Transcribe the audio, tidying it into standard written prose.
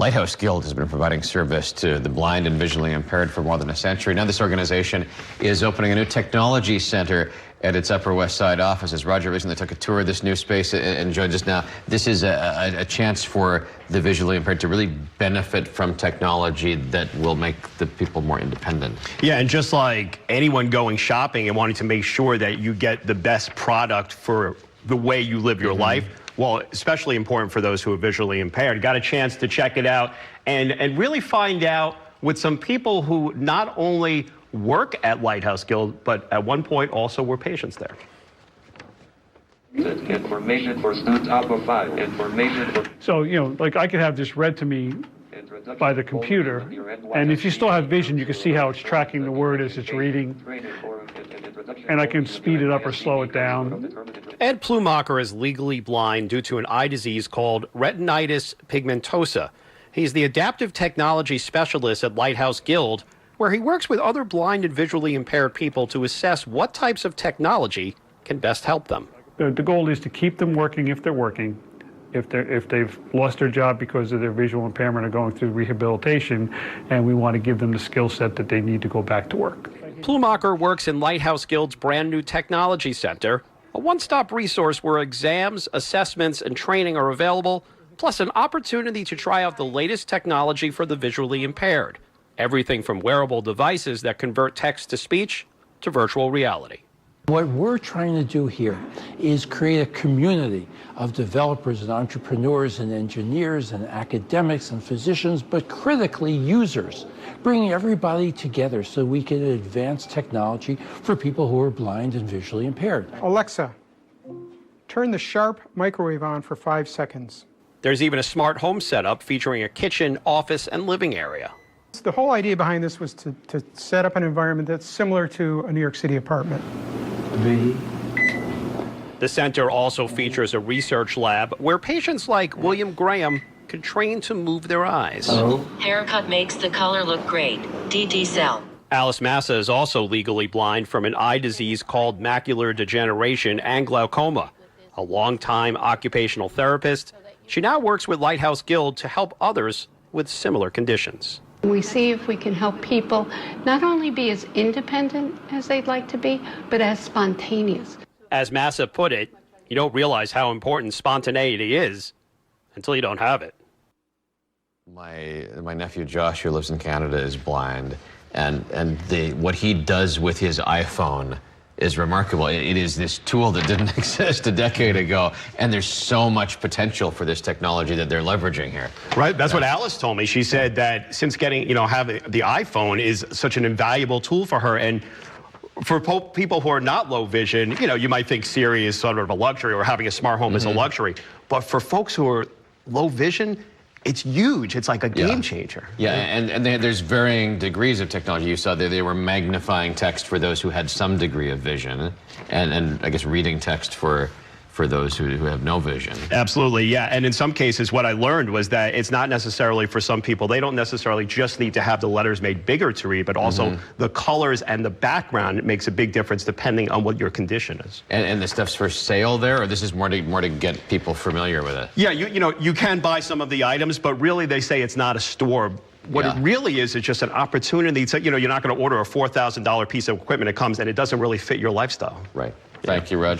Lighthouse Guild has been providing service to the blind and visually impaired for more than a century. Now this organization is opening a new technology center at its Upper West Side offices. Roger recently took a tour of this new space and joined us now. This is a chance for the visually impaired to really benefit from technology that will make the people more independent. Yeah, and just like anyone going shopping and wanting to make sure that you get the best product for the way you live your life, well, especially important for those who are visually impaired. Got a chance to check it out and really find out with some people who not only work at Lighthouse Guild, but at one point also were patients there. Information for students top of 5. Information for... So, you know, like I could have this read to me by the computer, and if you still have vision, you can see how it's tracking the word as it's reading, and I can speed it up or slow it down. Ed Plumacher is legally blind due to an eye disease called retinitis pigmentosa. He's the adaptive technology specialist at Lighthouse Guild, where he works with other blind and visually impaired people to assess what types of technology can best help them. The goal is to keep them working if they're working. If they've lost their job because of their visual impairment or going through rehabilitation, and we want to give them the skill set that they need to go back to work. Plumacher works in Lighthouse Guild's brand new technology center, a one-stop resource where exams, assessments, and training are available, plus an opportunity to try out the latest technology for the visually impaired. Everything from wearable devices that convert text to speech to virtual reality. What we're trying to do here is create a community of developers and entrepreneurs and engineers and academics and physicians, but critically users, bringing everybody together so we can advance technology for people who are blind and visually impaired. Alexa, turn the Sharp microwave on for 5 seconds. There's even a smart home setup featuring a kitchen, office, and living area. The whole idea behind this was to set up an environment that's similar to a New York City apartment. The center also features a research lab where patients like William Graham can train to move their eyes. Haircut makes the color look great. DD cell. Alice Massa is also legally blind from an eye disease called macular degeneration and glaucoma. A longtime occupational therapist, she now works with Lighthouse Guild to help others with similar conditions. We see if we can help people not only be as independent as they'd like to be, but as spontaneous. As Massa put it, you don't realize how important spontaneity is until you don't have it. My nephew Josh, who lives in Canada, is blind, and what he does with his iPhone is remarkable. It is this tool that didn't exist a decade ago, and there's so much potential for this technology that they're leveraging here. Right, that's what Alice told me. She said that since having the iPhone is such an invaluable tool for her, and for people who are not low vision, you might think Siri is sort of a luxury or having a smart home is a luxury, but for folks who are low vision, it's huge. It's like a game changer. Yeah, and there's varying degrees of technology. You saw that they were magnifying text for those who had some degree of vision, and I guess reading text for those who have no vision. Absolutely, yeah. And in some cases, what I learned was that it's not necessarily for some people. They don't necessarily just need to have the letters made bigger to read, but also the colors and the background makes a big difference depending on what your condition is. And the stuff's for sale there, or this is more to get people familiar with it? Yeah, you can buy some of the items, but really they say it's not a store. What it really is just an opportunity to, you're not going to order a $4,000 piece of equipment. It comes and it doesn't really fit your lifestyle. Right. Thank you, Roger.